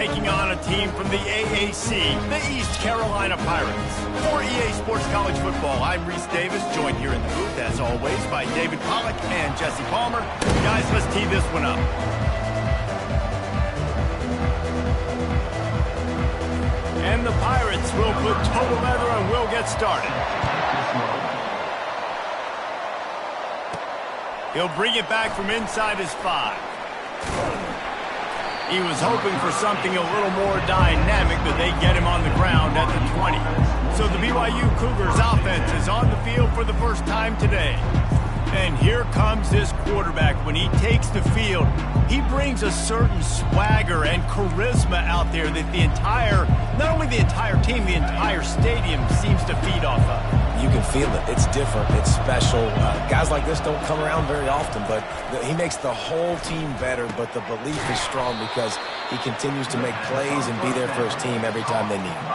taking on a team from the AAC, the East Carolina Pirates. For EA Sports College Football, I'm Reese Davis, joined here in the booth, as always, by David Pollack and Jesse Palmer. Guys, let's tee this one up. And the Pirates will put total leather and we'll get started. He'll bring it back from inside his 5. He was hoping for something a little more dynamic, but they get him on the ground at the 20. So the BYU Cougars offense is on the field for the first time today. And here comes this quarterback. When he takes the field, he brings a certain swagger and charisma out there that not only the entire team, the entire stadium seems to feed off of. You can feel it. It's different. It's special. Guys like this don't come around very often, but he makes the whole team better, but the belief is strong because he continues to make plays and be there for his team every time they need him.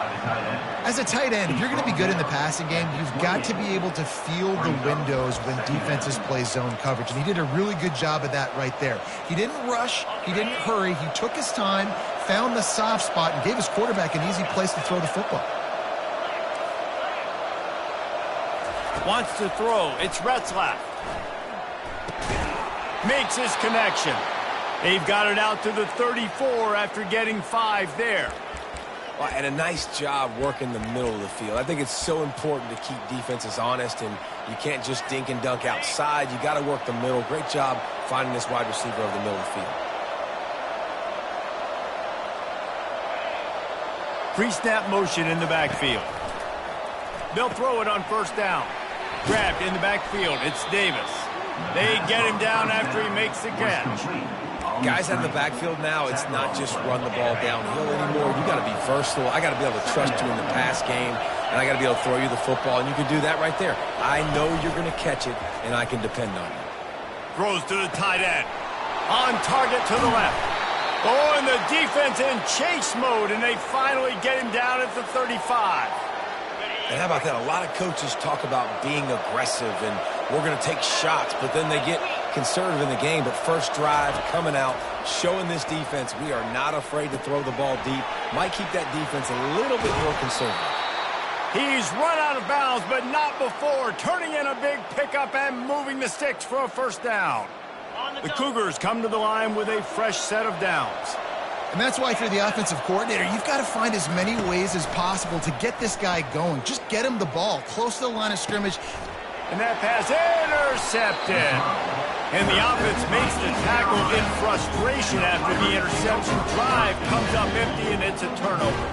As a tight end, if you're going to be good in the passing game, you've got to be able to feel the windows when defenses play zone coverage, and he did a really good job of that right there. He didn't rush. He didn't hurry. He took his time, found the soft spot, and gave his quarterback an easy place to throw the football. Wants to throw. It's Retzlaff. Makes his connection. They've got it out to the 34 after getting 5 there. Well, and a nice job working the middle of the field. I think it's so important to keep defenses honest, and you can't just dink and dunk outside. You got to work the middle. Great job finding this wide receiver over the middle of the field. Pre-snap motion in the backfield. They'll throw it on first down. Grabbed in the backfield. It's Davis. They get him down after he makes the catch. Guys out of the backfield now, it's not just run the ball downhill anymore. You got to be versatile. I got to be able to trust you in the pass game, and I got to be able to throw you the football, and you can do that right there. I know you're going to catch it, and I can depend on you. Throws to the tight end. On target to the left. Oh, and the defense in chase mode, and they finally get him down at the 35. And how about that? A lot of coaches talk about being aggressive and we're going to take shots, but then they get conservative in the game. But first drive, coming out, showing this defense we are not afraid to throw the ball deep. Might keep that defense a little bit more conservative. He's run out of bounds, but not before. Turning in a big pickup and moving the sticks for a first down. The Cougars come to the line with a fresh set of downs. And that's why if you're the offensive coordinator, you've got to find as many ways as possible to get this guy going. Just get him the ball close to the line of scrimmage. And that pass intercepted. And the offense makes the tackle in frustration after the interception. Drive comes up empty, and it's a turnover.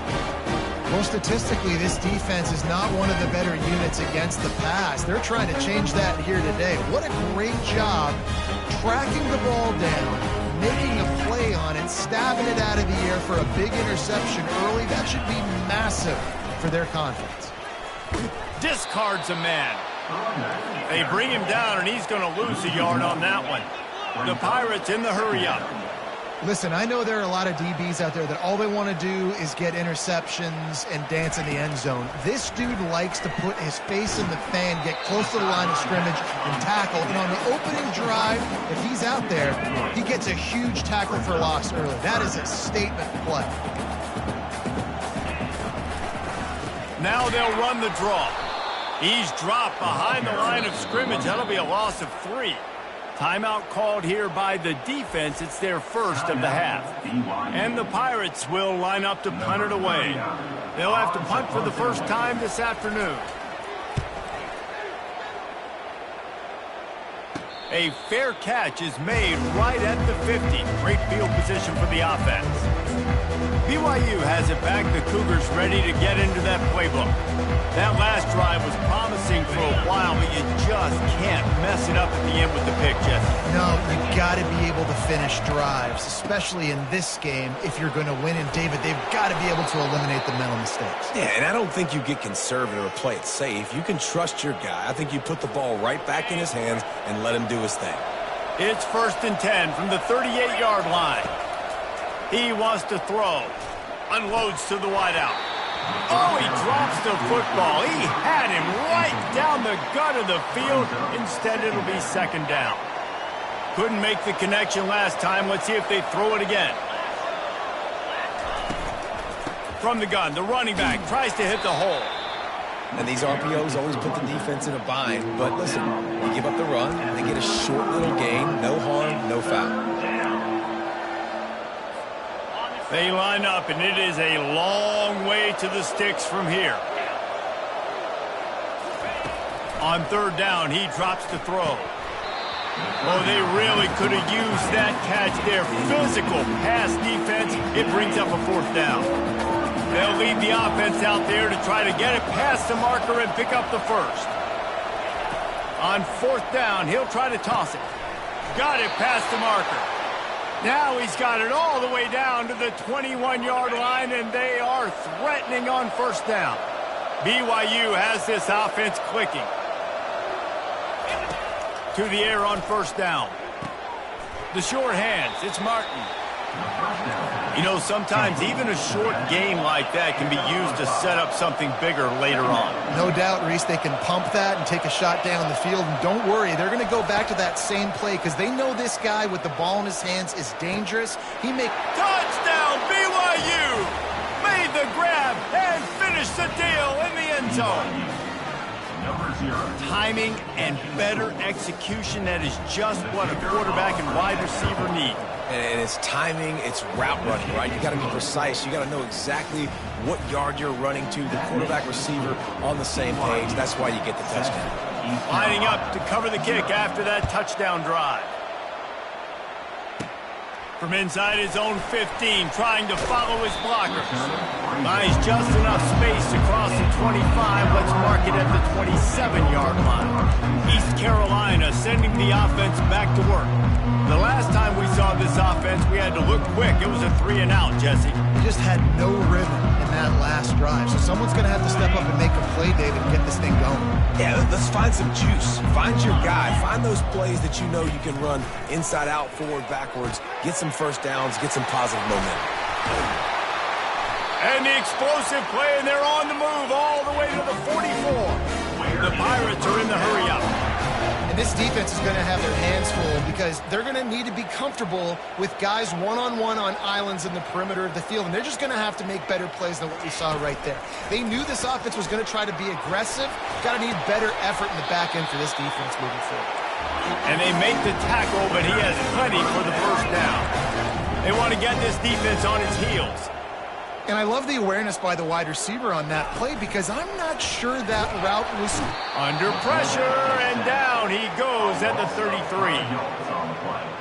Well, statistically, this defense is not one of the better units against the pass. They're trying to change that here today. What a great job tracking the ball down, making a play on it, stabbing it out of the air for a big interception early. That should be massive for their confidence. Discards a man. They bring him down, and he's going to lose a yard on that one. The Pirates in the hurry-up. Listen, I know there are a lot of DBs out there that all they want to do is get interceptions and dance in the end zone. This dude likes to put his face in the fan, get close to the line of scrimmage, and tackle. And on the opening drive, if he's out there, he gets a huge tackle for loss early. That is a statement play. Now they'll run the draw. He's dropped behind the line of scrimmage. That'll be a loss of 3. Timeout called here by the defense. It's their first of the half. And the Pirates will line up to punt it away. They'll have to punt for the first time this afternoon. A fair catch is made right at the 50. Great field position for the offense. BYU has it back. The Cougars ready to get into that playbook. That last drive was promising for a while, but you just can't mess it up at the end with the pick, Jesse. No, you've got to be able to finish drives, especially in this game if you're going to win. And, David, they've got to be able to eliminate the mental mistakes. Yeah, and I don't think you get conservative or play it safe. You can trust your guy. I think you put the ball right back in his hands and let him do his thing. It's 1st and 10 from the 38-yard line. He wants to throw. Unloads to the wideout. Oh, he drops the football. He had him right down the gut of the field. Instead, it'll be 2nd down. Couldn't make the connection last time. Let's see if they throw it again. From the gun, the running back tries to hit the hole. And these RPOs always put the defense in a bind. But listen, you give up the run, they get a short little gain, no harm, no foul. They line up, and it is a long way to the sticks from here. On third down, he drops to throw. Oh, they really could have used that catch there. Physical pass defense. It brings up a fourth down. They'll lead the offense out there to try to get it past the marker and pick up the first. On fourth down, he'll try to toss it. Got it past the marker. Now he's got it all the way down to the 21-yard line, and they are threatening on first down. BYU has this offense clicking. To the air on first down. The short hands, it's Martin. You know, sometimes even a short game like that can be used to set up something bigger later on. No doubt, Reese, they can pump that and take a shot down the field. And don't worry, they're going to go back to that same play because they know this guy with the ball in his hands is dangerous. Touchdown, BYU! Made the grab and finished the deal in the end zone. Timing and better execution, that is just what a quarterback and wide receiver need. And it's timing, it's route running, right? You got to be precise. You got to know exactly what yard you're running to. The quarterback receiver on the same page. That's why you get the touchdown. Lining up to cover the kick after that touchdown drive. From inside his own 15, trying to follow his blockers. Buys just enough space across the 25. Let's mark it at the 27-yard line. East Carolina sending the offense back to work. The last time we saw this offense, we had to look quick. It was a 3-and-out, Jesse. They just had no rhythm in that last drive. So someone's going to have to step up and make a play, David, and get this thing going. Yeah, let's find some juice. Find your guy. Find those plays that you know you can run inside out, forward, backwards. Get some first downs. Get some positive momentum. And the explosive play, and they're on the move all the way to the 44. The Pirates are in the hurry-up. And this defense is going to have their hands full because they're going to need to be comfortable with guys one-on-one on islands in the perimeter of the field. And they're just going to have to make better plays than what we saw right there. They knew this offense was going to try to be aggressive. Got to need better effort in the back end for this defense moving forward. And they make the tackle, but he has plenty for the first down. They want to get this defense on its heels. And I love the awareness by the wide receiver on that play because I'm not sure that route was... Under pressure, and down he goes at the 33.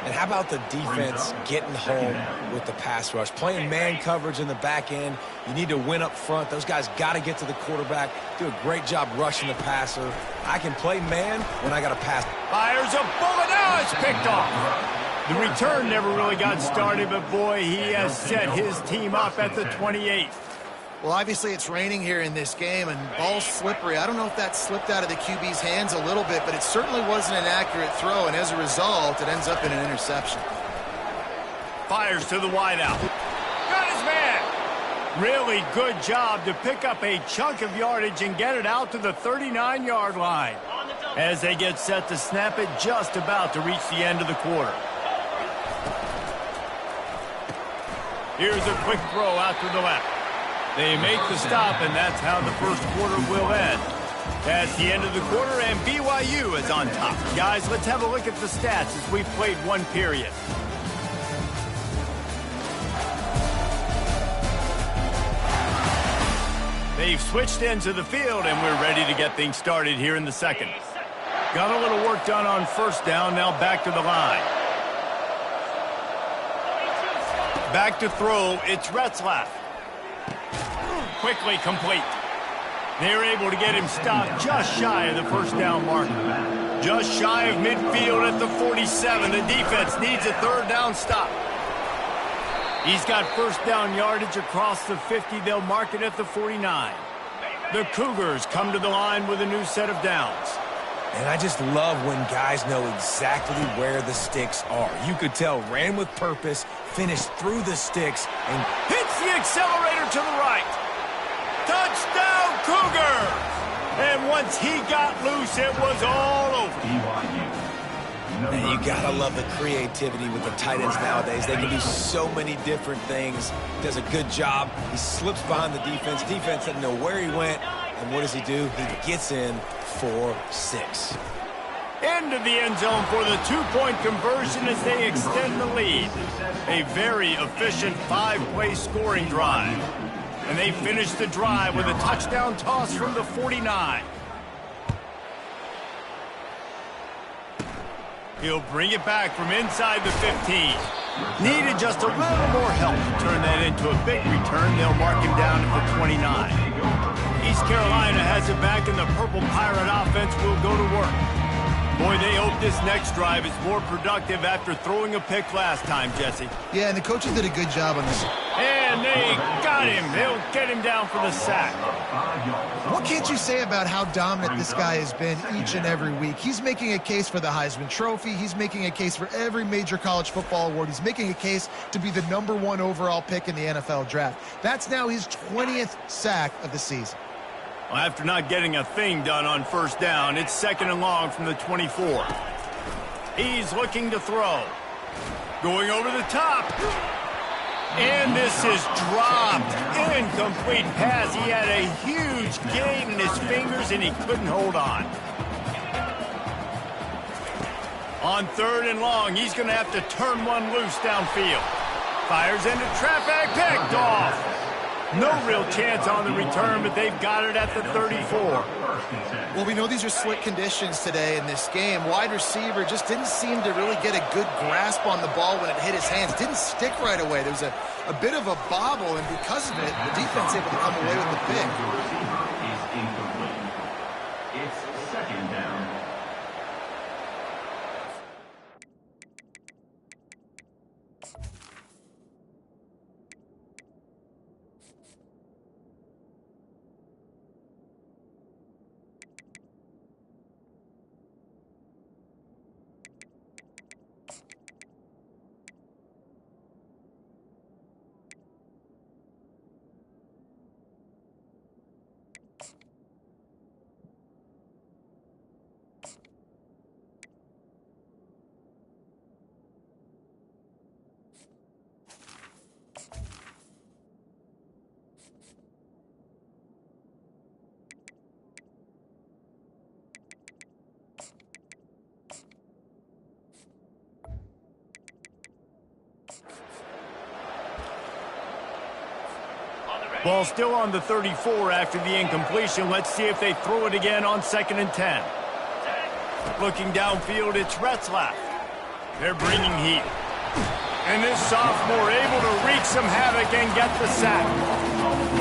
And how about the defense getting home with the pass rush? Playing man coverage in the back end. You need to win up front. Those guys got to get to the quarterback. Do a great job rushing the passer. I can play man when I got to pass. Fires a bullet. Now it's picked off. The return never really got started, but boy, he has set his team up at the 28. Well, obviously it's raining here in this game, and ball's slippery. I don't know if that slipped out of the QB's hands a little bit, but it certainly wasn't an accurate throw, and as a result, it ends up in an interception. Fires to the wideout. Got his man. Really good job to pick up a chunk of yardage and get it out to the 39-yard line. As they get set to snap it, just about to reach the end of the quarter. Here's a quick throw out to the left. They make the stop, and that's how the first quarter will end. That's the end of the quarter, and BYU is on top. Guys, let's have a look at the stats as we've played one period. They've switched into the field, and we're ready to get things started here in the second. Got a little work done on first down, now back to the line. Back to throw, it's Retzlaff. Quickly complete. They're able to get him stopped just shy of the first down marker. Just shy of midfield at the 47. The defense needs a third down stop. He's got first down yardage across the 50. They'll mark it at the 49. The Cougars come to the line with a new set of downs. And I just love when guys know exactly where the sticks are. You could tell ran with purpose, finished through the sticks, and hits the accelerator to the right. Touchdown, Cougars! And once he got loose, it was all over. And you got to love the creativity with the tight ends nowadays. They can do so many different things. Does a good job. He slips behind the defense. Defense doesn't know where he went. And what does he do? He gets in for 6. Into the end zone for the 2-point conversion as they extend the lead. A very efficient 5-play scoring drive. And they finish the drive with a touchdown toss from the 49. He'll bring it back from inside the 15. Needed just a little more help to turn that into a big return. They'll mark him down at the 29. East Carolina has it back, and the Purple Pirate offense will go to work. Boy, they hope this next drive is more productive after throwing a pick last time, Jesse. Yeah, and the coaches did a good job on this. And they got him. They'll get him down for the sack. What can't you say about how dominant this guy has been each and every week? He's making a case for the Heisman Trophy. He's making a case for every major college football award. He's making a case to be the #1 overall pick in the NFL draft. That's now his 20th sack of the season. Well, after not getting a thing done on first down, it's 2nd and long from the 24. He's looking to throw. Going over the top. And this is dropped. Incomplete pass. He had a huge gain in his fingers, and he couldn't hold on. On 3rd and long, he's going to have to turn one loose downfield. Fires into traffic. Picked off. No real chance on the return, but they've got it at the 34. Well, we know these are slick conditions today in this game. Wide receiver just didn't seem to really get a good grasp on the ball when it hit his hands. Didn't stick right away. There was a bit of a bobble, and because of it, the defense able to come away with the pick. It's 2nd down. Ball still on the 34 after the incompletion. Let's see if they throw it again on 2nd and 10. Looking downfield, it's Retzlaff. They're bringing heat. And this sophomore able to wreak some havoc and get the sack.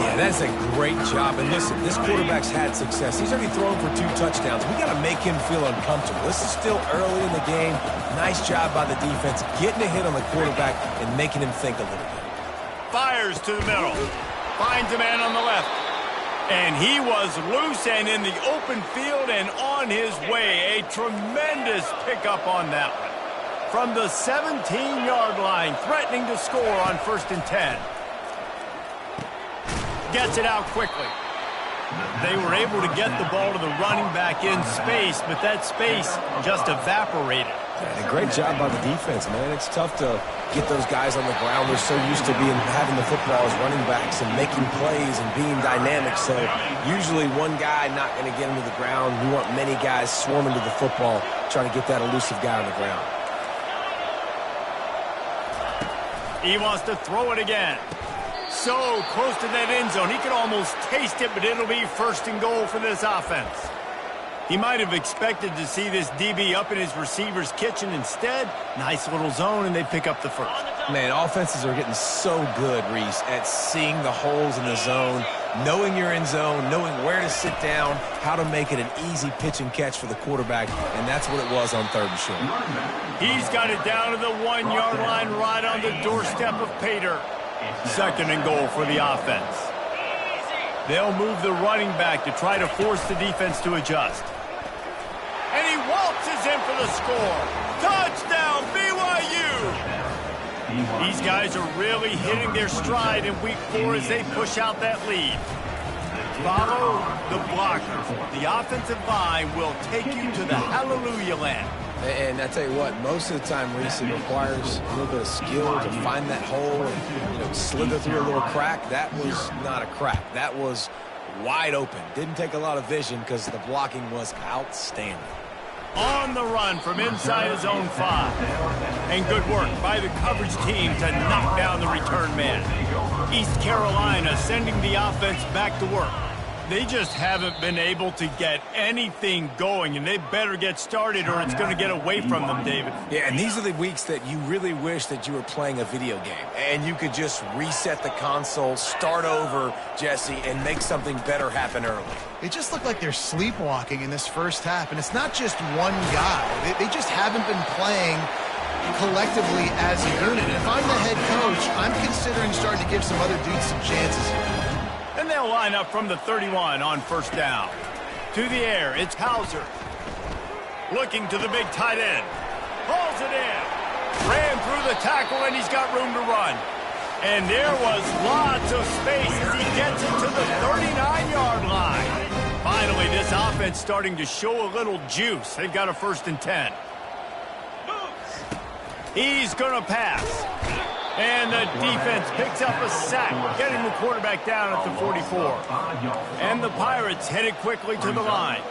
Yeah, that's a great job. And listen, this quarterback's had success. He's already thrown for 2 touchdowns. We got to make him feel uncomfortable. This is still early in the game. Nice job by the defense, getting a hit on the quarterback and making him think a little bit. Fires to the middle. Finds a man on the left. And he was loose and in the open field and on his way. A tremendous pickup on that one. From the 17-yard line, threatening to score on 1st and 10. Gets it out quickly. They were able to get the ball to the running back in space, but that space just evaporated. And a great job by the defense, man. It's tough to get those guys on the ground. They're so used to having the football as running backs and making plays and being dynamic. So usually one guy not going to get him to the ground. We want many guys swarming to the football, trying to get that elusive guy on the ground. He wants to throw it again. So close to that end zone. He could almost taste it, but it'll be 1st and goal for this offense. He might have expected to see this DB up in his receiver's kitchen. Instead, nice little zone, and they pick up the first. Man, offenses are getting so good, Reese, at seeing the holes in the zone, knowing you're in zone, knowing where to sit down, how to make it an easy pitch and catch for the quarterback, and that's what it was on 3rd and short. He's got it down to the 1-yard line right on the doorstep of Pater. 2nd and goal for the offense. They'll move the running back to try to force the defense to adjust. And he waltzes in for the score. Touchdown, BYU! These guys are really hitting their stride in week 4 as they push out that lead. Follow the blocker. The offensive line will take you to the hallelujah land. And I tell you what, most of the time, Reese, it requires a little bit of skill to find that hole and slither through a little crack. That was not a crack. That was wide open. Didn't take a lot of vision because the blocking was outstanding. On the run from inside his own 5. And good work by the coverage team to knock down the return man. East Carolina sending the offense back to work. They just haven't been able to get anything going, and they better get started or it's going to get away from them, David. Yeah, and these are the weeks that you really wish that you were playing a video game and you could just reset the console, start over, Jesse, and make something better happen early. It just looked like they're sleepwalking in this first half, and it's not just one guy. They just haven't been playing collectively as a unit. And if I'm the head coach, I'm considering starting to give some other dudes some chances here. And they'll line up from the 31 on first down. To the air, it's Hauser. Looking to the big tight end. Hauls it in. Ran through the tackle, and he's got room to run. And there was lots of space as he gets it to the 39-yard line. Finally, this offense starting to show a little juice. They've got a 1st and 10. He's going to pass. And the defense picks up a sack, getting the quarterback down at the 44. And the Pirates headed quickly to the line.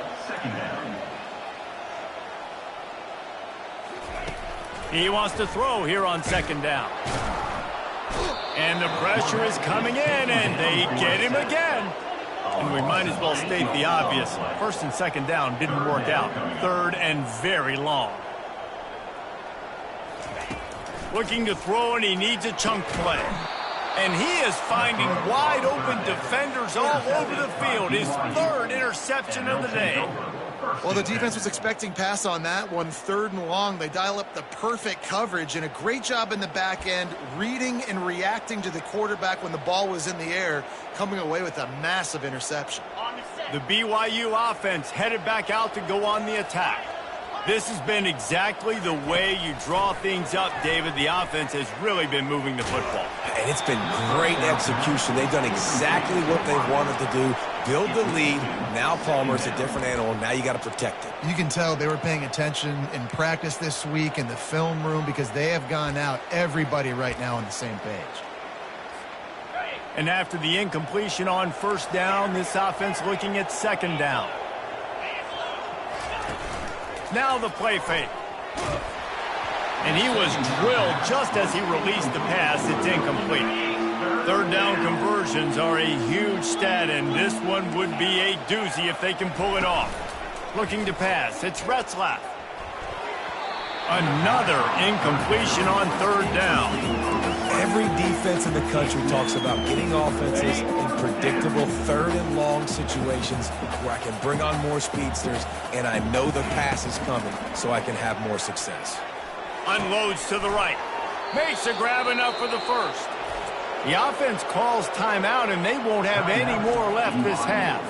He wants to throw here on 2nd down. And the pressure is coming in, and they get him again. And we might as well state the obvious. 1st and 2nd down didn't work out. 3rd and very long. Looking to throw, and he needs a chunk play. And he is finding wide-open defenders all over the field. His 3rd interception of the day. Well, the defense was expecting pass on that one. 3rd and long. They dial up the perfect coverage, and a great job in the back end, reading and reacting to the quarterback when the ball was in the air, coming away with a massive interception. The BYU offense headed back out to go on the attack. This has been exactly the way you draw things up, David. The offense has really been moving the football. And it's been great execution. They've done exactly what they've wanted to do. Build the lead. Now Palmer's a different animal. Now you got to protect it. You can tell they were paying attention in practice this week in the film room because they have gone out, everybody right now on the same page. And after the incompletion on 1st down, this offense looking at 2nd down. Now the play fake. And he was drilled just as he released the pass. It's incomplete. 3rd down conversions are a huge stat, and this one would be a doozy if they can pull it off. Looking to pass. It's Retzlaff. Another incompletion on 3rd down. Every defense in the country talks about getting offenses in predictable 3rd and long situations where I can bring on more speedsters and I know the pass is coming so I can have more success. Unloads to the right. Makes a grab enough for the 1st. The offense calls timeout, and they won't have any more left this half.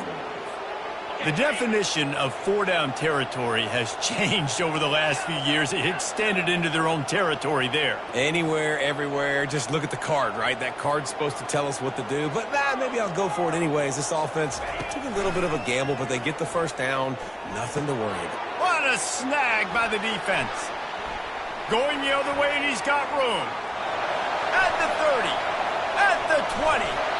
The definition of 4-down territory has changed over the last few years. It extended into their own territory there. Anywhere, everywhere. Just look at the card, right? That card's supposed to tell us what to do. But maybe I'll go for it anyways. This offense took a little bit of a gamble, but they get the 1st down. Nothing to worry about. What a snag by the defense. Going the other way, and he's got room. At the 30. At the 20.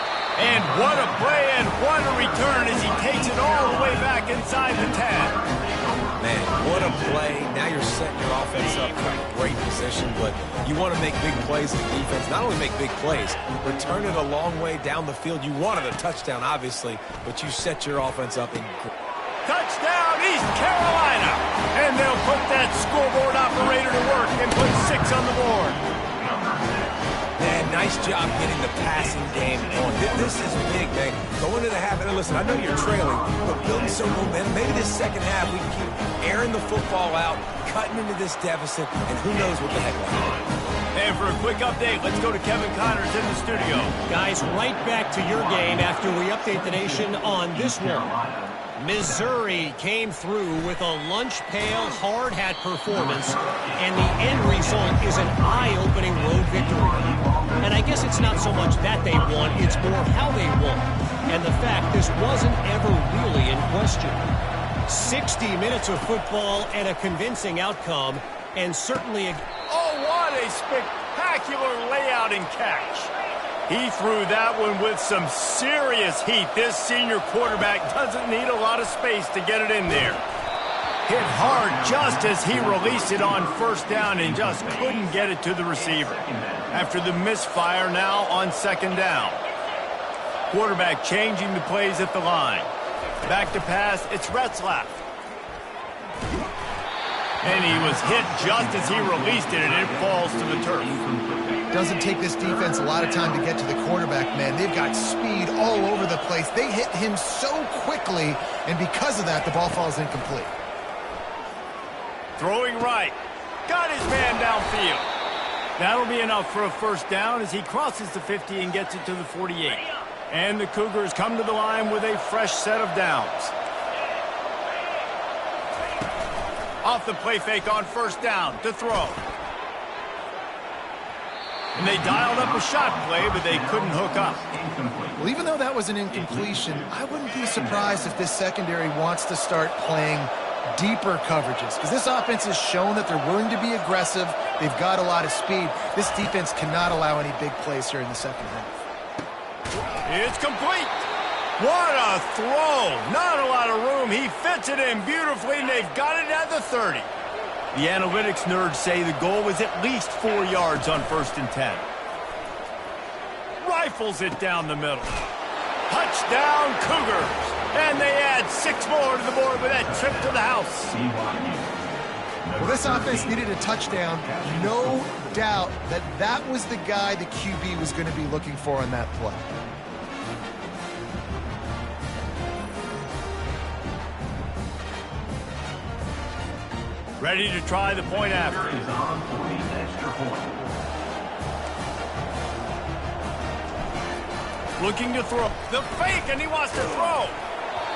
And what a play and what a return as he takes it all the way back inside the 10. Man, what a play. Now you're setting your offense up for a great position, but you want to make big plays as a defense. Not only make big plays, return it a long way down the field. You wanted a touchdown, obviously, but you set your offense up in touchdown, East Carolina. And they'll put that scoreboard operator to work and put 6 on the board. Man, nice job getting the passing game going. This is big, man. Going into the half, and listen, I know you're trailing, but building some momentum. Maybe this 2nd half we can keep airing the football out, cutting into this deficit, and who knows what the heck will happen. And for a quick update, let's go to Kevin Connors in the studio. Guys, right back to your game after we update the nation on this one. Missouri came through with a lunch pail hard hat performance, and the end result is an eye-opening road victory. And I guess it's not so much that they won, it's more how they won, and the fact this wasn't ever really in question. 60 minutes of football and a convincing outcome, and certainly a... Oh, what a spectacular layout and catch. He threw that one with some serious heat. This senior quarterback doesn't need a lot of space to get it in there. Hit hard just as he released it on first down and just couldn't get it to the receiver. After the misfire, now on second down. Quarterback changing the plays at the line. Back to pass, it's Retzlaff. And he was hit just as he released it, and it falls to the turf. Doesn't take this defense a lot of time to get to the quarterback, man. They've got speed all over the place. They hit him so quickly, and because of that, the ball falls incomplete. Throwing right. Got his man downfield. That'll be enough for a first down as he crosses the 50 and gets it to the 48. And the Cougars come to the line with a fresh set of downs. Off the play fake on first down to throw. And they dialed up a shot play, but they couldn't hook up. Well, even though that was an incompletion, I wouldn't be surprised if this secondary wants to start playing deeper coverages, because this offense has shown that they're willing to be aggressive. They've got a lot of speed. This defense cannot allow any big plays here in the second half. It's complete. What a throw. Not a lot of room. He fits it in beautifully, and they've got it at the 30. The analytics nerds say the goal was at least 4 yards on 1st and 10. Rifles it down the middle. Touchdown, Cougars. And they add 6 more to the board with that trip to the house. Well, this offense needed a touchdown. No doubt that that was the guy the QB was going to be looking for on that play. Ready to try the point after. Looking to throw. The fake, and he wants to throw.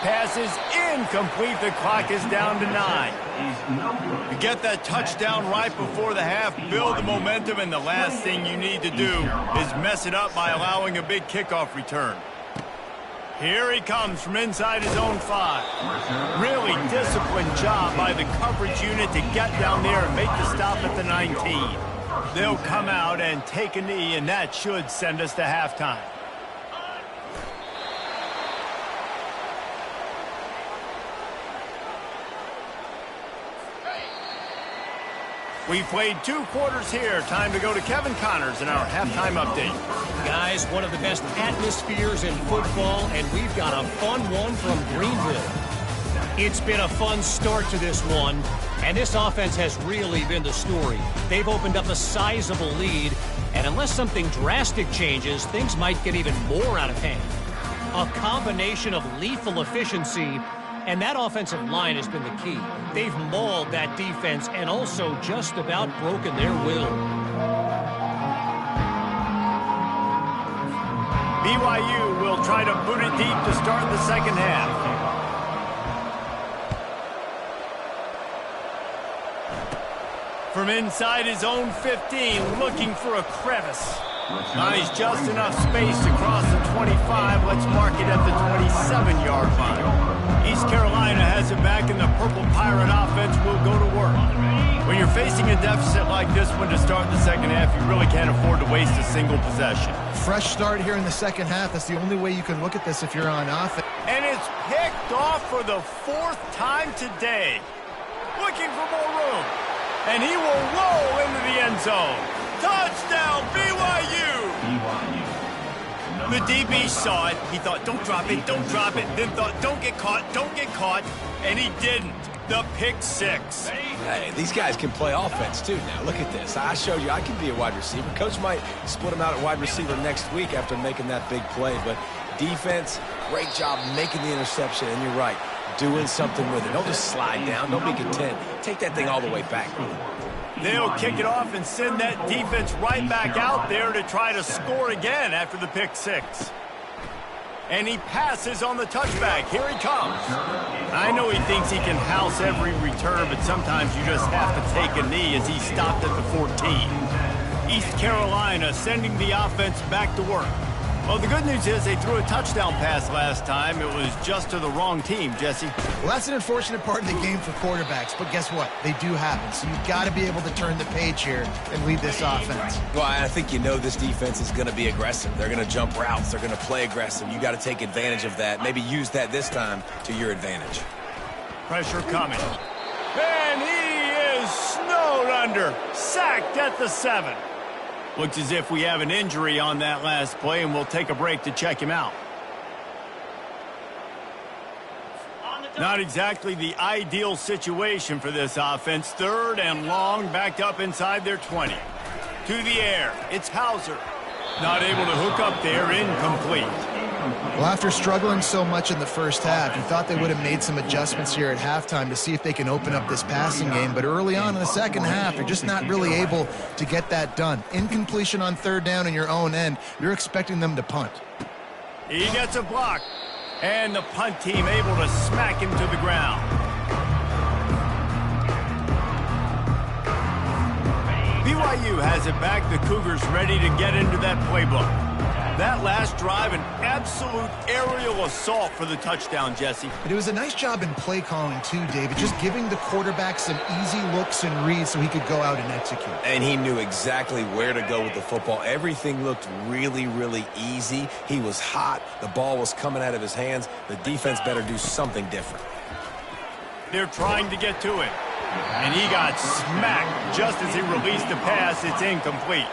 Pass is incomplete. The clock is down to 9. You get that touchdown right before the half, build the momentum, and the last thing you need to do is mess it up by allowing a big kickoff return. Here he comes from inside his own 5. Really disciplined job by the coverage unit to get down there and make the stop at the 19. They'll come out and take a knee, and that should send us to halftime. We've played 2 quarters here. Time to go to Kevin Connors in our halftime update. Guys, one of the best atmospheres in football, and we've got a fun one from Greenville. It's been a fun start to this one, and this offense has really been the story. They've opened up a sizable lead, and unless something drastic changes, things might get even more out of hand. A combination of lethal efficiency, and that offensive line has been the key. They've mauled that defense and also just about broken their will. BYU will try to boot it deep to start the second half. From inside his own 15, looking for a crevice. Finds just enough space to cross the 25. Let's mark it at the 27-yard line. East Carolina has it back, and the Purple Pirate offense will go to work. When you're facing a deficit like this one to start the second half, you really can't afford to waste a single possession. Fresh start here in the second half. That's the only way you can look at this if you're on offense. And it's picked off for the 4th time today. Looking for more room. And he will roll into the end zone. Touchdown, BYU! The DB saw it. He thought, don't drop it, don't drop it. Then thought, don't get caught. And he didn't. The pick 6. Hey, these guys can play offense, too. Now, look at this. I showed you I can be a wide receiver. Coach might split him out at wide receiver next week after making that big play. But defense, great job making the interception. And you're right, doing something with it. Don't just slide down. Don't be content. Take that thing all the way back. They'll kick it off and send that defense right back out there to try to score again after the pick 6. And he passes on the touchback. Here he comes. I know he thinks he can house every return, but sometimes you just have to take a knee as he stopped at the 14. East Carolina sending the offense back to work. Well, the good news is they threw a touchdown pass last time. It was just to the wrong team, Jesse. Well, that's an unfortunate part of the game for quarterbacks, but guess what? They do happen, so you've got to be able to turn the page here and lead this offense. Well, I think you know this defense is going to be aggressive. They're going to jump routes. They're going to play aggressive. You got to take advantage of that. Maybe use that this time to your advantage. Pressure coming. And he is snowed under. Sacked at the 7. Looks as if we have an injury on that last play, and we'll take a break to check him out. Not exactly the ideal situation for this offense. 3rd and long, backed up inside their 20. To the air, it's Hauser. Not able to hook up there, incomplete. Well, after struggling so much in the first half, you thought they would have made some adjustments here at halftime to see if they can open up this passing game. But early on in the second half, you're just not really able to get that done. Incompletion on 3rd down in your own end, you're expecting them to punt. He gets a block. And the punt team able to smack him to the ground. BYU has it back. The Cougars ready to get into that playbook. That last drive, an absolute aerial assault for the touchdown, Jesse. But it was a nice job in play calling too, David, just giving the quarterback some easy looks and reads so he could go out and execute. And he knew exactly where to go with the football. Everything looked really, really easy. He was hot. The ball was coming out of his hands. The defense better do something different. They're trying to get to it. And he got smacked just as he released the pass. It's incomplete.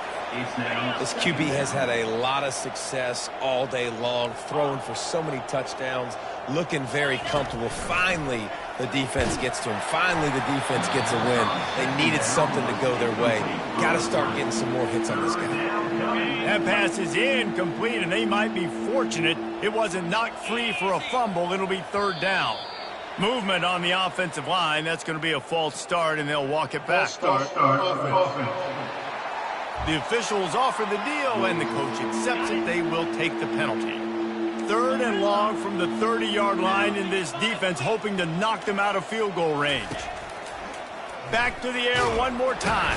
This QB has had a lot of success all day long, throwing for so many touchdowns, looking very comfortable. Finally, the defense gets to him. Finally, the defense gets a win. They needed something to go their way. Got to start getting some more hits on this guy. That pass is incomplete, and they might be fortunate it wasn't knocked free for a fumble. It'll be 3rd down. Movement on the offensive line. That's going to be a false start, and they'll walk it back. The officials offer the deal, and the coach accepts it. They will take the penalty. 3rd and long from the 30-yard line, in this defense hoping to knock them out of field goal range. Back to the air one more time.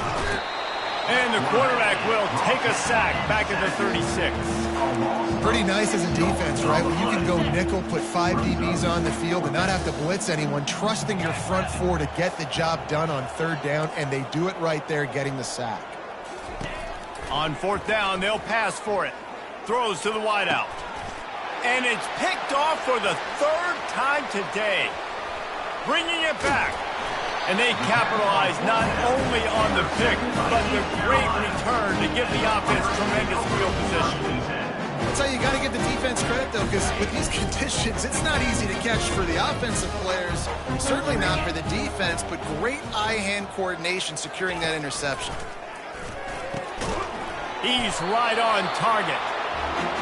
And the quarterback will take a sack back at the 36. Pretty nice as a defense, right? When you can go nickel, put 5 DBs on the field and not have to blitz anyone, trusting your front 4 to get the job done on 3rd down, and they do it right there, getting the sack. On 4th down, they'll pass for it. Throws to the wideout. And it's picked off for the 3rd time today. Bringing it back. And they capitalize not only on the pick, but the great return to give the offense tremendous field position. That's how you got to give the defense credit, though, because with these conditions, it's not easy to catch for the offensive players. Certainly not for the defense, but great eye-hand coordination securing that interception. He's right on target.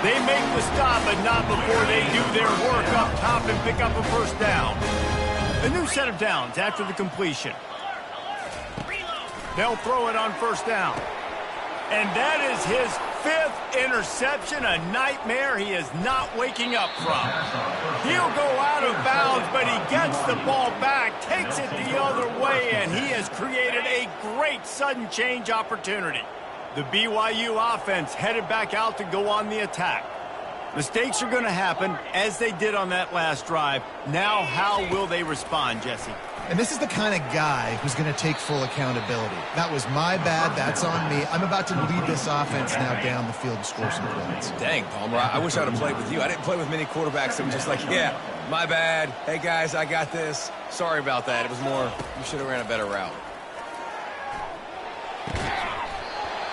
They make the stop, but not before they do their work up top and pick up a 1st down. A new set of downs after the completion. They'll throw it on 1st down. And that is his 5th interception, a nightmare he is not waking up from. He'll go out of bounds, but he gets the ball back, takes it the other way, and he has created a great sudden change opportunity. The BYU offense headed back out to go on the attack. Mistakes are going to happen, as they did on that last drive. Now, how will they respond, Jesse? And this is the kind of guy who's going to take full accountability. That was my bad. That's on me. I'm about to lead this offense now down the field and score some points. Dang, Palmer, I wish I would have played with you. I didn't play with many quarterbacks that were just like, yeah, my bad. Hey, guys, I got this. Sorry about that. It was more, you should have ran a better route.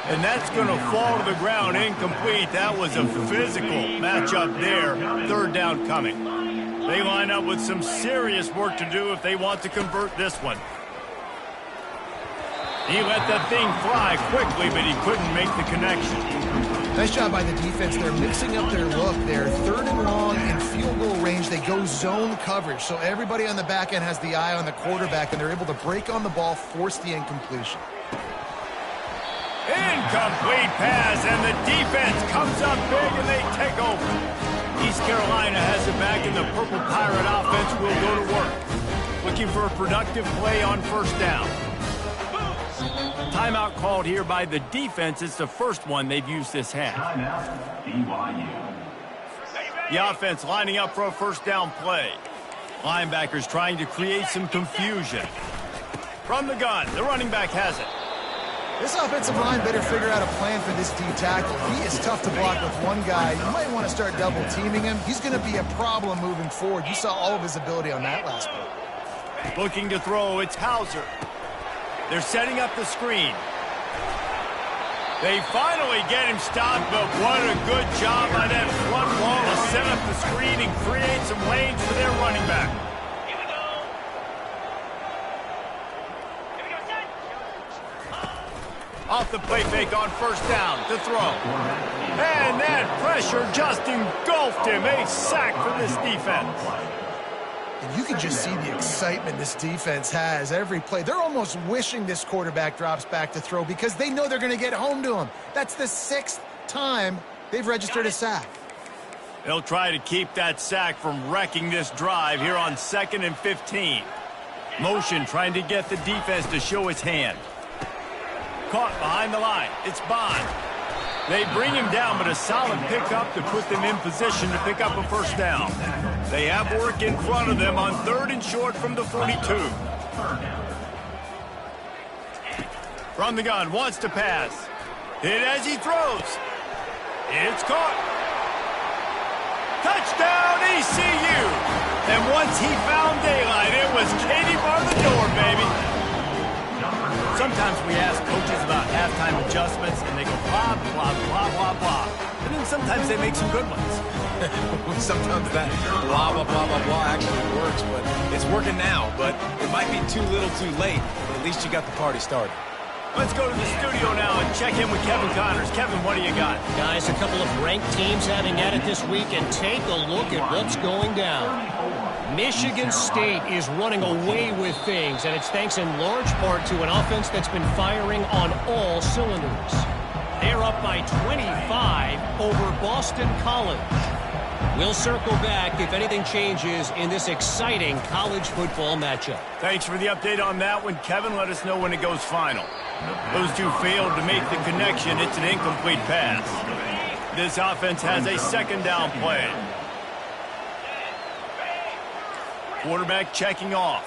And that's going to fall to the ground incomplete. That was a physical matchup there. 3rd down coming. They line up with some serious work to do if they want to convert this one. He let that thing fly quickly, but he couldn't make the connection. Nice job by the defense. They're mixing up their look. They're 3rd and long in field goal range. They go zone coverage. So everybody on the back end has the eye on the quarterback, and they're able to break on the ball, force the incompletion. Incomplete pass, and the defense comes up big, and they take over. East Carolina has it back, and the Purple Pirate offense will go to work. Looking for a productive play on 1st down. Timeout called here by the defense. It's the first one they've used this half. Timeout, BYU. The offense lining up for a first down play. Linebackers trying to create some confusion. From the gun, the running back has it. This offensive line better figure out a plan for this D tackle. He is tough to block with one guy. You might want to start double teaming him. He's going to be a problem moving forward. You saw all of his ability on that last play. Looking to throw, it's Hauser. They're setting up the screen. They finally get him stopped, but what a good job by that front wall to set up the screen and create some lanes for their running back. Off the play fake on first down to throw. And that pressure just engulfed him. A sack for this defense. And you can just see the excitement this defense has every play. They're almost wishing this quarterback drops back to throw because they know they're going to get home to him. That's the 6th time they've registered a sack. They'll try to keep that sack from wrecking this drive here on 2nd and 15. Motion trying to get the defense to show its hand. Caught behind the line. It's Bond. They bring him down, but a solid pickup to put them in position to pick up a first down. They have work in front of them on 3rd and short from the 42. From the gun, wants to pass. Hit as he throws. It's caught. Touchdown, ECU. And once he found daylight, it was Katie bar the door, baby. Sometimes we ask coaches about halftime adjustments, and they go blah, blah, blah, blah, blah. And then sometimes they make some good ones. Sometimes that blah, blah, blah, blah, blah actually works, but it's working now. But it might be too little too late, but at least you got the party started. Let's go to the studio now and check in with Kevin Connors. Kevin, what do you got? Guys, a couple of ranked teams having at it this week, and take a look at what's going down. Michigan State is running away with things, and it's thanks in large part to an offense that's been firing on all cylinders. They're up by 25 over Boston College. We'll circle back if anything changes in this exciting college football matchup. Thanks for the update on that one, Kevin. Let us know when it goes final. Those two failed to make the connection. It's an incomplete pass. This offense has a 2nd down play. Quarterback checking off.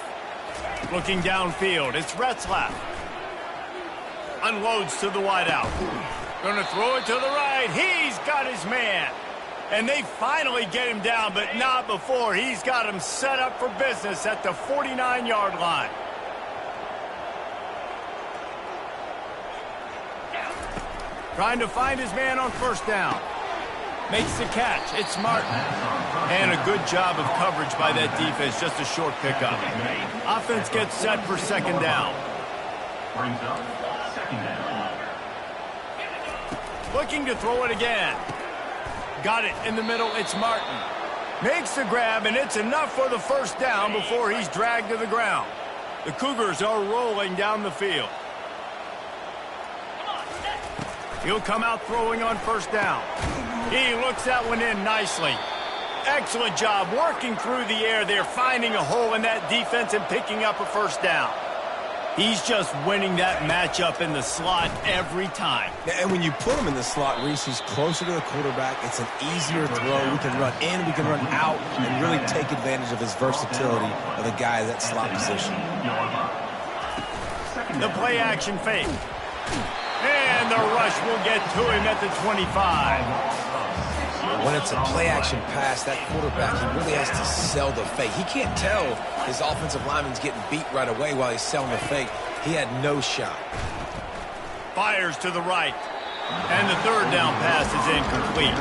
Looking downfield. It's Retzlaff. Unloads to the wideout. Going to throw it to the right. He's got his man. And they finally get him down, but not before. He's got him set up for business at the 49-yard line. Trying to find his man on first down. Makes the catch. It's Martin. And a good job of coverage by that defense. Just a short pickup. Offense gets set for 2nd down. Brings up 2nd down. Looking to throw it again. Got it in the middle. It's Martin. Makes the grab, and it's enough for the first down before he's dragged to the ground. The Cougars are rolling down the field. He'll come out throwing on first down. He looks that one in nicely. Excellent job working through the air there, finding a hole in that defense and picking up a first down. He's just winning that matchup in the slot every time. And when you put him in the slot, Reese, he's closer to the quarterback. It's an easier throw. We can run in, we can run out, and really take advantage of his versatility of the guy in that slot position. The play action fake. And the rush will get to him at the 25. When it's a play-action pass, that quarterback, he really has to sell the fake. He can't tell his offensive lineman's getting beat right away while he's selling the fake. He had no shot. Fires to the right. And the 3rd down pass is incomplete.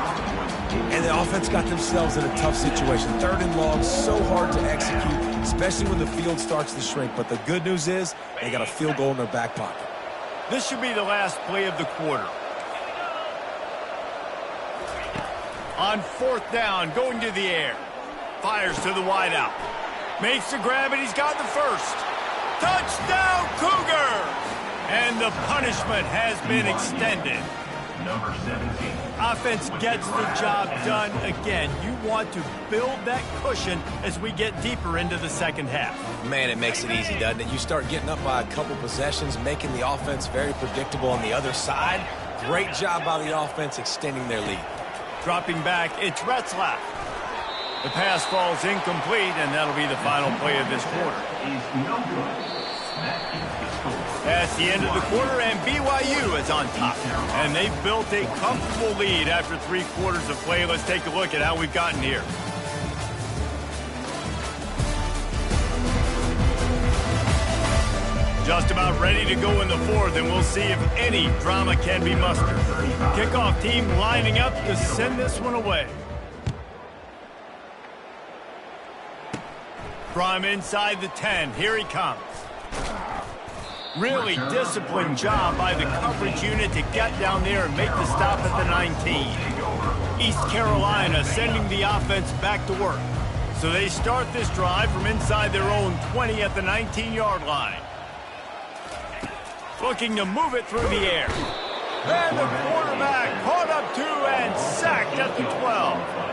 And the offense got themselves in a tough situation. 3rd and long, so hard to execute, especially when the field starts to shrink. But the good news is they got a field goal in their back pocket. This should be the last play of the quarter. On 4th down, going to the air. Fires to the wideout. Makes the grab, and he's got the first. Touchdown, Cougars! And the punishment has been extended. Number 17. Offense gets the job done again. You want to build that cushion as we get deeper into the second half. Man, it makes it easy, doesn't it? You start getting up by a couple possessions, making the offense very predictable on the other side. Great job by the offense extending their lead. Dropping back, it's Retzlaff. The pass falls incomplete, and that'll be the final play of this quarter. He's no good. That is the score. That's the end of the quarter, and BYU is on top. And they've built a comfortable lead after 3 quarters of play. Let's take a look at how we've gotten here. Just about ready to go in the fourth, and we'll see if any drama can be mustered. Kickoff team lining up to send this one away. From inside the 10, here he comes. Really disciplined job by the coverage unit to get down there and make the stop at the 19. East Carolina sending the offense back to work. So they start this drive from inside their own 20 at the 19-yard line. Looking to move it through the air. And the quarterback caught up to and sacked at the 12.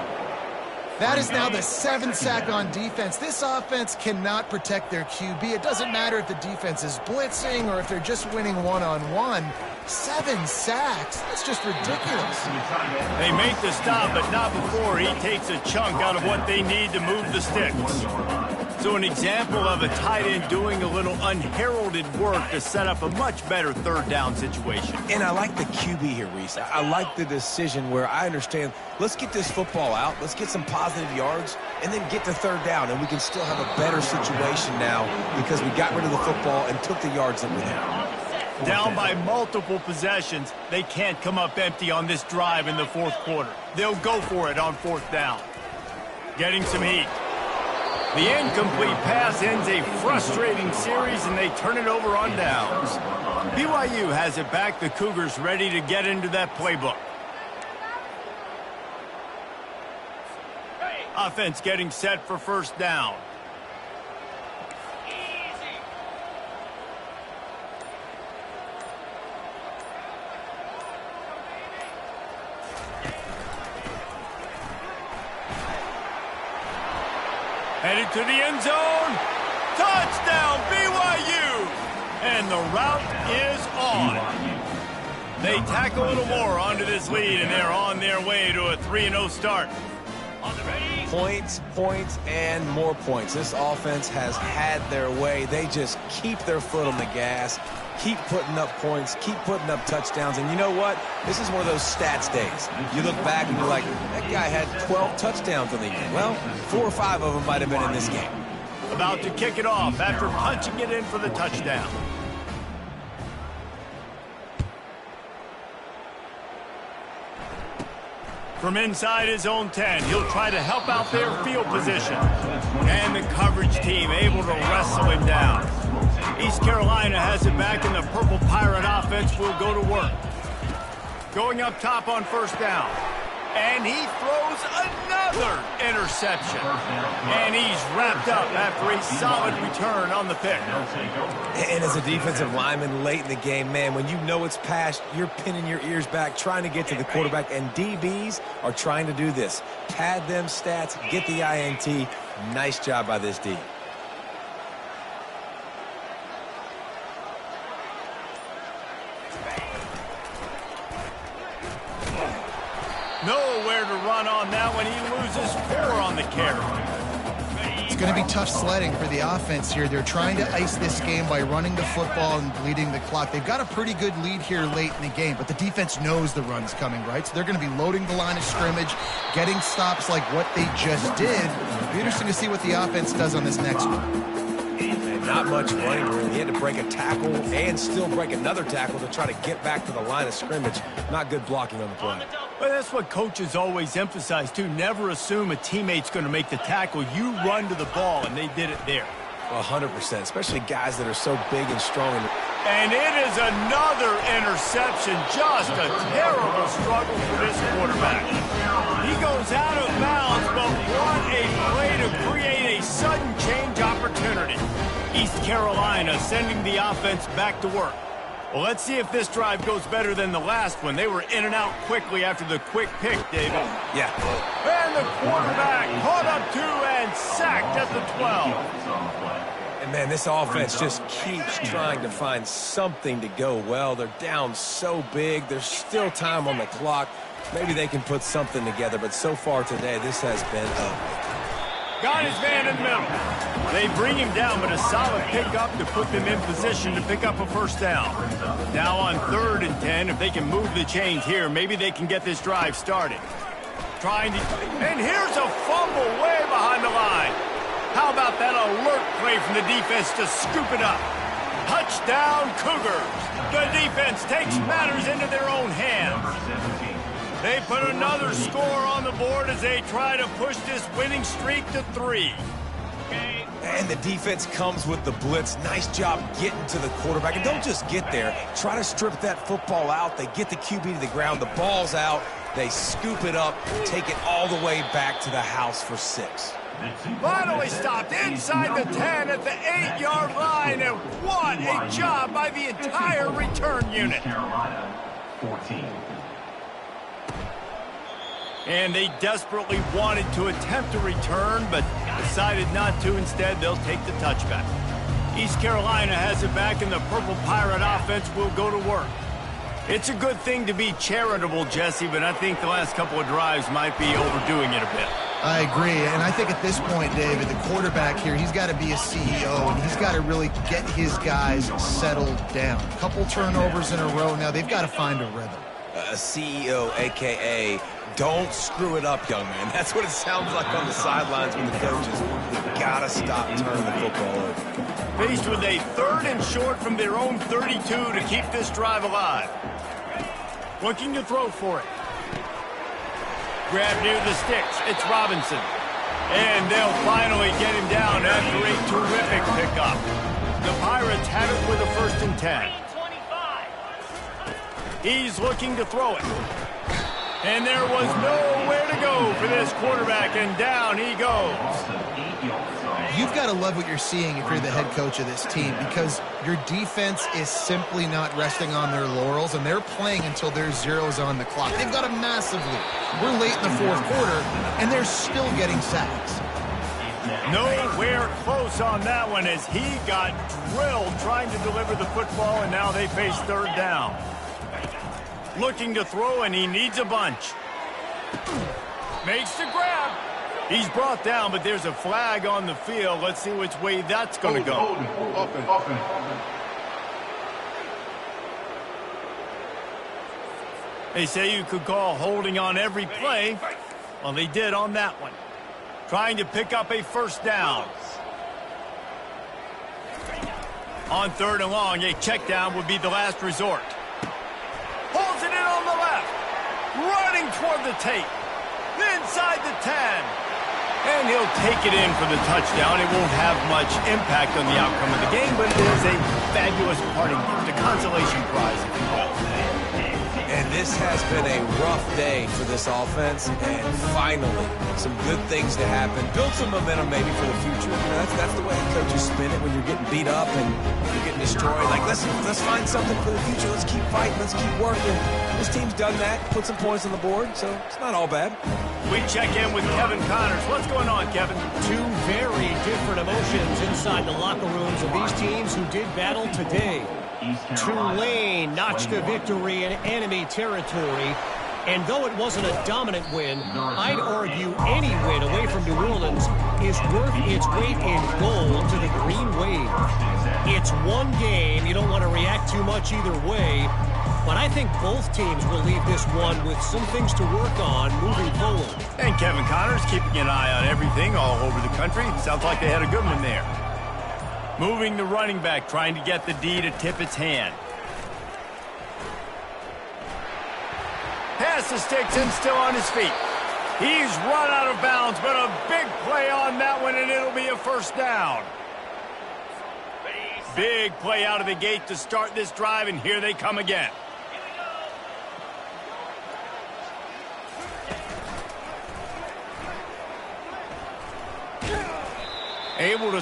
That is now the 7th sack on defense. This offense cannot protect their QB. It doesn't matter if the defense is blitzing or if they're just winning one-on-one. 7 sacks? That's just ridiculous. They make the stop, but not before he takes a chunk out of what they need to move the sticks. So an example of a tight end doing a little unheralded work to set up a much better third down situation. And I like the QB here, Reese. I like the decision where I understand, let's get this football out, let's get some positive yards, and then get to third down, and we can still have a better situation now because we got rid of the football and took the yards that we had. Down by multiple possessions, they can't come up empty on this drive in the fourth quarter. They'll go for it on 4th down. Getting some heat. The incomplete pass ends a frustrating series, and they turn it over on downs. BYU has it back. The Cougars ready to get into that playbook. Offense getting set for 1st down. Headed to the end zone. Touchdown, BYU! And the route is on. They tack a little more onto this lead, and they're on their way to a 3-0 start. Points, points, and more points. This offense has had their way. They just keep their foot on the gas, keep putting up points, keep putting up touchdowns. And you know what? This is one of those stats days. You look back and you're like, that guy had 12 touchdowns on the year. Well, 4 or 5 of them might have been in this game. About to kick it off after punching it in for the touchdown. From inside his own 10, he'll try to help out their field position. And the coverage team able to wrestle him down. East Carolina has it back, and the Purple Pirate offense will go to work. Going up top on 1st down. And he throws another interception. And he's wrapped up after a solid return on the pick. And as a defensive lineman late in the game, man, when you know it's past, you're pinning your ears back, trying to get to the quarterback. And DBs are trying to do this. Pad them stats, get the INT. Nice job by this D. Nowhere to run on that one. He loses 4 on the carry. It's going to be tough sledding for the offense here. They're trying to ice this game by running the football and bleeding the clock. They've got a pretty good lead here late in the game, but the defense knows the run's coming, right? So they're going to be loading the line of scrimmage, getting stops like what they just did. It'll be interesting to see what the offense does on this next one. And not much running room. He had to break a tackle and still break another tackle to try to get back to the line of scrimmage. Not good blocking on the play. Well, that's what coaches always emphasize, too. Never assume a teammate's going to make the tackle. You run to the ball, and they did it there. 100%, especially guys that are so big and strong. And it is another interception. Just a terrible struggle for this quarterback. He goes out of bounds, but what a play to create a sudden change opportunity. East Carolina sending the offense back to work. Well, let's see if this drive goes better than the last one. They were in and out quickly after the quick pick, David. Yeah. And the quarterback caught up to and sacked at the 12. And, man, this offense just keeps trying to find something to go well. They're down so big. There's still time on the clock. Maybe they can put something together, but so far today, this has been ugly. Got his man in the middle. They bring him down, but a solid pickup to put them in position to pick up a first down. Now on 3rd and 10, if they can move the chains here, maybe they can get this drive started. And here's a fumble way behind the line. How about that alert play from the defense to scoop it up? Touchdown, Cougars. The defense takes matters into their own hands. They put another score on the board as they try to push this winning streak to 3. And the defense comes with the blitz. Nice job getting to the quarterback. And don't just get there. Try to strip that football out. They get the QB to the ground. The ball's out. They scoop it up, take it all the way back to the house for 6. Finally stopped inside the 10 at the 8-yard line. And what a job by the entire return unit. Carolina, 14. And they desperately wanted to attempt a return, but decided not to. Instead, they'll take the touchback. East Carolina has it back, and the Purple Pirate offense will go to work. It's a good thing to be charitable, Jesse, but I think the last couple of drives might be overdoing it a bit. I agree, and I think at this point, David, the quarterback here, he's got to be a CEO, and he's got to really get his guys settled down. A couple turnovers in a row now. They've got to find a rhythm. A CEO, a.k.a. don't screw it up, young man. That's what it sounds like on the sidelines with the coaches. You've got to stop turning the football over. Faced with a 3rd and short from their own 32 to keep this drive alive. Looking to throw for it. Grab near the sticks. It's Robinson. And they'll finally get him down after a terrific pickup. The Pirates have it with a 1st and 10. He's looking to throw it. And there was nowhere to go for this quarterback, and down he goes. You've got to love what you're seeing if you're the head coach of this team, because your defense is simply not resting on their laurels, and they're playing until there's zeros on the clock. They've got a massive lead. We're late in the 4th quarter, and they're still getting sacks. Nowhere close on that one as he got drilled trying to deliver the football, and now they face 3rd down. Looking to throw, and he needs a bunch. Makes the grab. He's brought down, but there's a flag on the field. Let's see which way that's going to go. They say you could call holding on every play. Well, they did on that one. Trying to pick up a 1st down. On 3rd and long, a check down would be the last resort. Pulls it in on the left. Running toward the tape. Inside the 10. And he'll take it in for the touchdown. It won't have much impact on the outcome of the game, but it is a fabulous parting gift, a consolation prize, if you will. And this has been a rough day for this offense, and finally, some good things to happen. Build some momentum maybe for the future. You know, that's the way coaches spin it when you're getting beat up and you're getting destroyed. Like, let's find something for the future. Let's keep fighting. Let's keep working. This team's done that, put some points on the board, so it's not all bad. We check in with Kevin Connors. What's going on, Kevin? 2 very different emotions inside the locker rooms of these teams who did battle today. Tulane notched a victory in enemy territory, and though it wasn't a dominant win, I'd argue any win away from New Orleans is worth its weight in gold to the Green Wave. It's one game. You don't want to react too much either way, but I think both teams will leave this one with some things to work on moving forward. And Kevin Connors keeping an eye on everything all over the country. Sounds like they had a good one there. Moving the running back, trying to get the D to tip its hand. Pass the sticks and still on his feet. He's run out of bounds, but a big play on that one, and it'll be a 1st down. Big play out of the gate to start this drive, and here they come again. Able to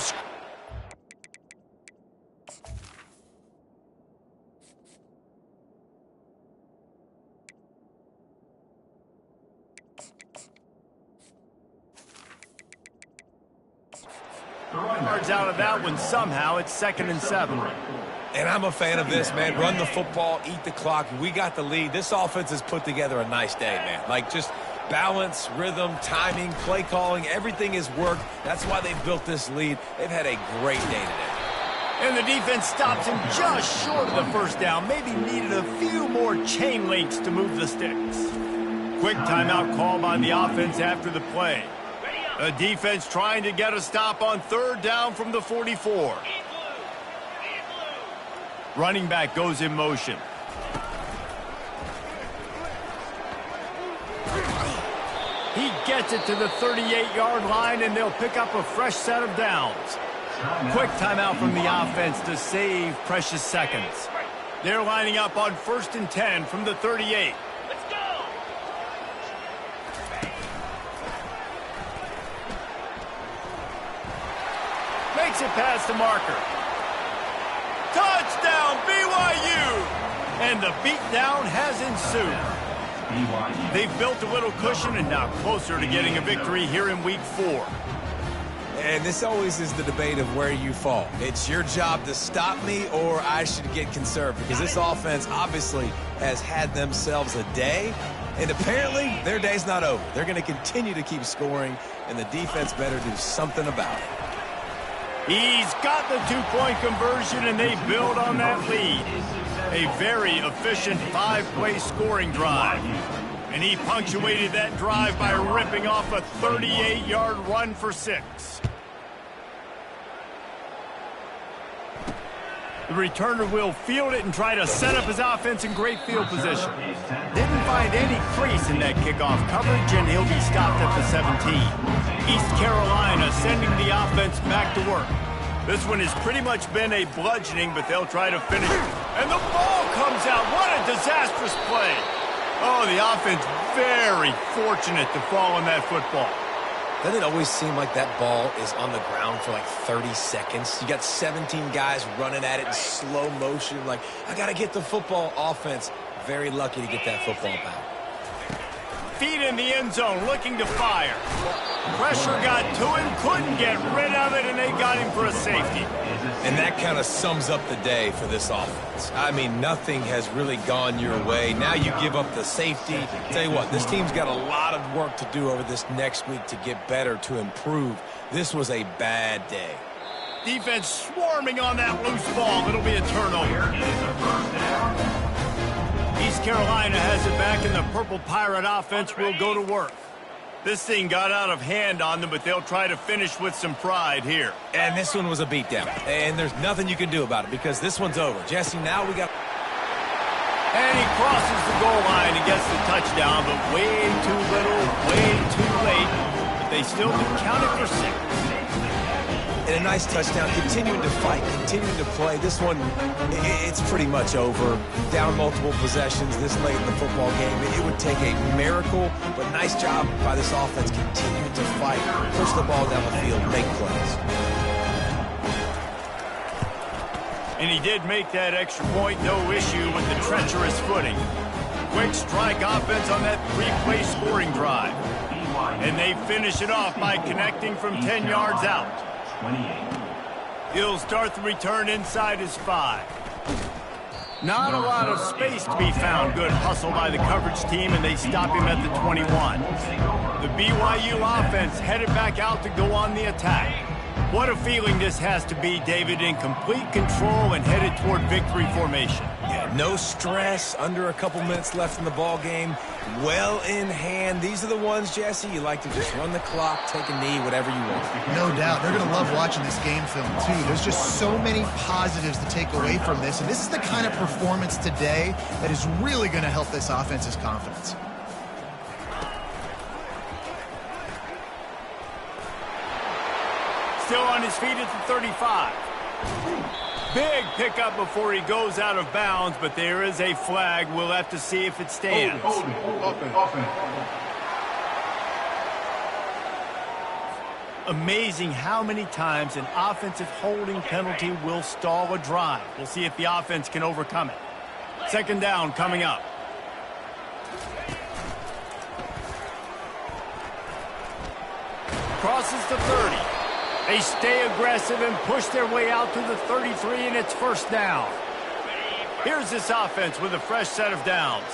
Yards out of that one somehow. It's 2nd and 7. And I'm a fan of this, man. Run the football, eat the clock. We got the lead. This offense has put together a nice day, man. Like, just balance, rhythm, timing, play calling, everything has worked. That's why they've built this lead. They've had a great day today. And the defense stops him just short of the first down. Maybe needed a few more chain links to move the sticks. Quick timeout call by the offense after the play. The defense trying to get a stop on 3rd down from the 44. Running back goes in motion. He gets it to the 38-yard line, and they'll pick up a fresh set of downs. Quick timeout from the offense to save precious seconds. They're lining up on 1st and 10 from the 38. Let's go! Makes it past the marker. Touchdown, BYU! And the beatdown has ensued. They've built a little cushion and now closer to getting a victory here in Week 4. And this always is the debate of where you fall. It's your job to stop me, or I should get conserved, because this offense obviously has had themselves a day, and apparently their day's not over. They're going to continue to keep scoring, and the defense better do something about it. He's got the 2-point conversion, and they build on that lead. A very efficient 5-play scoring drive. And he punctuated that drive by ripping off a 38-yard run for 6. The returner will field it and try to set up his offense in great field position. Didn't find any crease in that kickoff coverage, and he'll be stopped at the 17. East Carolina sending the offense back to work. This one has pretty much been a bludgeoning, but they'll try to finish. And the ball comes out. What a disastrous play. Oh, the offense very fortunate to fall on that football. Doesn't it always seem like that ball is on the ground for like 30 seconds? You got 17 guys running at it in slow motion. Like, I got to get the football. Offense, very lucky to get that football back. Feet in the end zone, looking to fire. Pressure got to him, couldn't get rid of it, and they got him for a safety. And that kind of sums up the day for this offense. I mean, nothing has really gone your way. Now you give up the safety. Tell you what, this team's got a lot of work to do over this next week to get better, to improve. This was a bad day. Defense swarming on that loose ball. It'll be a turnover. East Carolina has it back, and the Purple Pirate offense will go to work. This thing got out of hand on them, but they'll try to finish with some pride here. And this one was a beatdown. And there's nothing you can do about it, because this one's over. Jesse, now we got... And he crosses the goal line and gets the touchdown, but way too little, way too late. But they still do count it for 6. And a nice touchdown, continuing to fight, continuing to play. This one, it's pretty much over. Down multiple possessions this late in the football game. It would take a miracle, but nice job by this offense continuing to fight, push the ball down the field, make plays. And he did make that extra point, no issue with the treacherous footing. Quick strike offense on that 3-play scoring drive. And they finish it off by connecting from 10 yards out. 28. He'll start the return inside his 5. Not a lot of space to be found. Good hustle by the coverage team, and they stop him at the 21. The BYU offense headed back out to go on the attack. What a feeling this has to be, David, in complete control and headed toward victory formation. Yeah, no stress, under a couple minutes left in the ball game, well in hand. These are the ones, Jesse, you like to just run the clock, take a knee, whatever you want. No doubt. They're going to love watching this game film, too. There's just so many positives to take away from this, and this is the kind of performance today that is really going to help this offense's confidence. Still on his feet at the 35. Big pickup before he goes out of bounds, but there is a flag. We'll have to see if it stands. Amazing how many times an offensive holding penalty will stall a drive. We'll see if the offense can overcome it. 2nd down coming up. Crosses the 30. They stay aggressive and push their way out to the 33, and it's first down. Here's this offense with a fresh set of downs.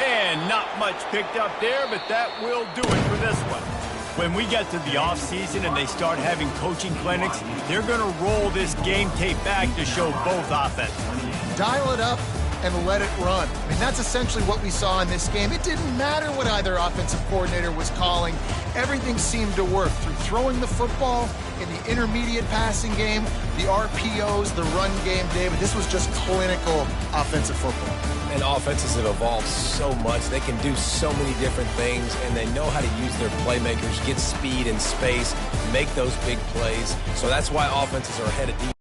And not much picked up there, but that will do it for this one. When we get to the offseason and they start having coaching clinics, they're going to roll this game tape back to show both offenses. Dial it up and let it run. I mean, that's essentially what we saw in this game. It didn't matter what either offensive coordinator was calling. Everything seemed to work through throwing the football in the intermediate passing game, the RPOs, the run game, David. This was just clinical offensive football. And offenses have evolved so much. They can do so many different things, and they know how to use their playmakers, get speed and space, make those big plays. So that's why offenses are ahead of defense.